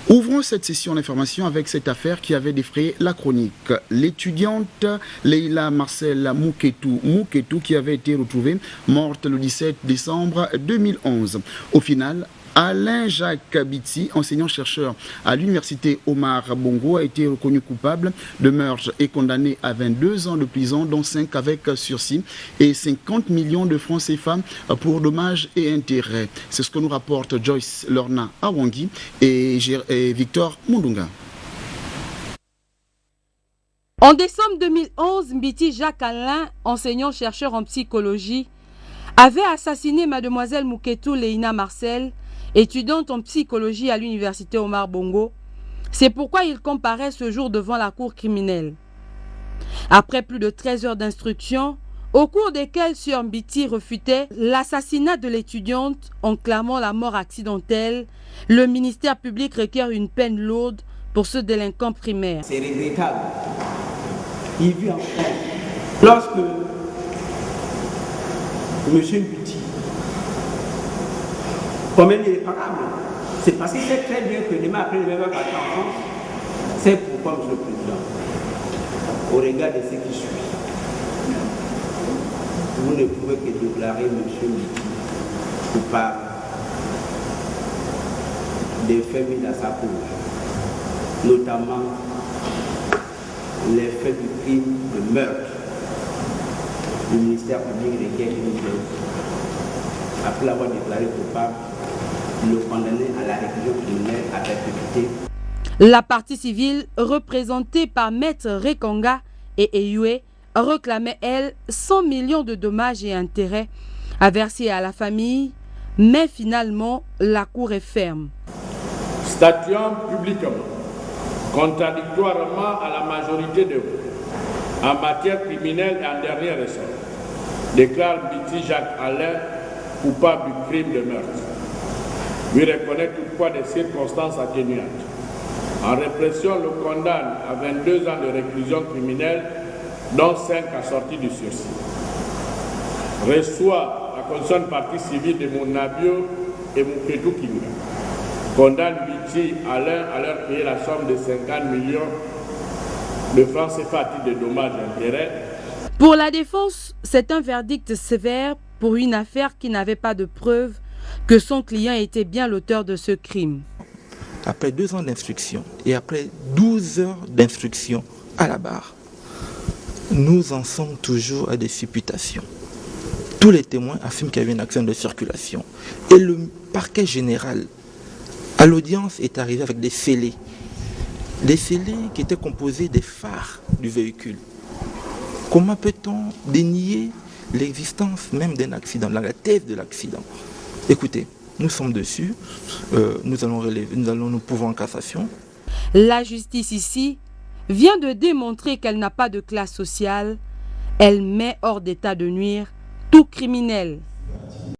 Ouvrons cette session d'information avec cette affaire qui avait défrayé la chronique. L'étudiante Leila Marcel Mouketou qui avait été retrouvée morte le 17 décembre 2011. Au final, Alain Jacques Biti, enseignant-chercheur à l'université Omar Bongo, a été reconnu coupable de meurtre et condamné à 22 ans de prison, dont 5 avec sursis et 50 millions de francs CFA pour dommages et intérêts. C'est ce que nous rapportent Joyce Lorna Awangi et Victor Mundunga. En décembre 2011, Mbiti Jacques Alain, enseignant-chercheur en psychologie, avait assassiné mademoiselle Mouketou Leila Marcel, étudiante en psychologie à l'université Omar Bongo. C'est pourquoi il comparaît ce jour devant la cour criminelle. Après plus de 13 heures d'instruction, au cours desquelles Sir Mbiti refutait l'assassinat de l'étudiante en clamant la mort accidentelle, le ministère public requiert une peine lourde pour ce délinquant primaire. C'est regrettable. Il vit en France. Lorsque M. Mbiti, comme il est réparable, c'est parce qu'il sait très bien que demain après, il va partir en France. C'est pourquoi, M. le Président, au regard de ce qui suit, vous ne pouvez que déclarer M. Mbiti coupable des faits mis à sa cause, notamment les faits du crime de meurtre. Le ministère public requiert une peine. Après l'avoir déclaré coupable, le condamner à la réclusion criminelle à perpétuité. La partie civile, représentée par Maître Rekanga et Eyue, réclamait, elle, 100 millions de dommages et intérêts à verser à la famille, mais finalement, la cour est ferme. Statuant publiquement, contradictoirement à la majorité de vous, en matière criminelle et en dernier ressort, déclare Mbiti Jacques Alain coupable du crime de meurtre. Lui reconnaît toutefois des circonstances atténuantes. En répression, le condamne à 22 ans de réclusion criminelle, dont 5 assortis du sursis. Reçoit la condition de partie civile de Mounabio et Mouketou Kinga. Condamne Mbiti Alain à leur payer la somme de 50 millions de francs CFA à titre de dommages et intérêts. Pour la défense, c'est un verdict sévère pour une affaire qui n'avait pas de preuves que son client était bien l'auteur de ce crime. Après 2 ans d'instruction et après 12 heures d'instruction à la barre, nous en sommes toujours à des supputations. Tous les témoins affirment qu'il y avait une action de circulation. Et le parquet général, à l'audience, est arrivé avec des scellés. Des scellés qui étaient composés des phares du véhicule. Comment peut-on dénier l'existence même d'un accident, la thèse de l'accident? Écoutez, nous sommes dessus, nous pouvons en cassation. La justice ici vient de démontrer qu'elle n'a pas de classe sociale. Elle met hors d'état de nuire tout criminel.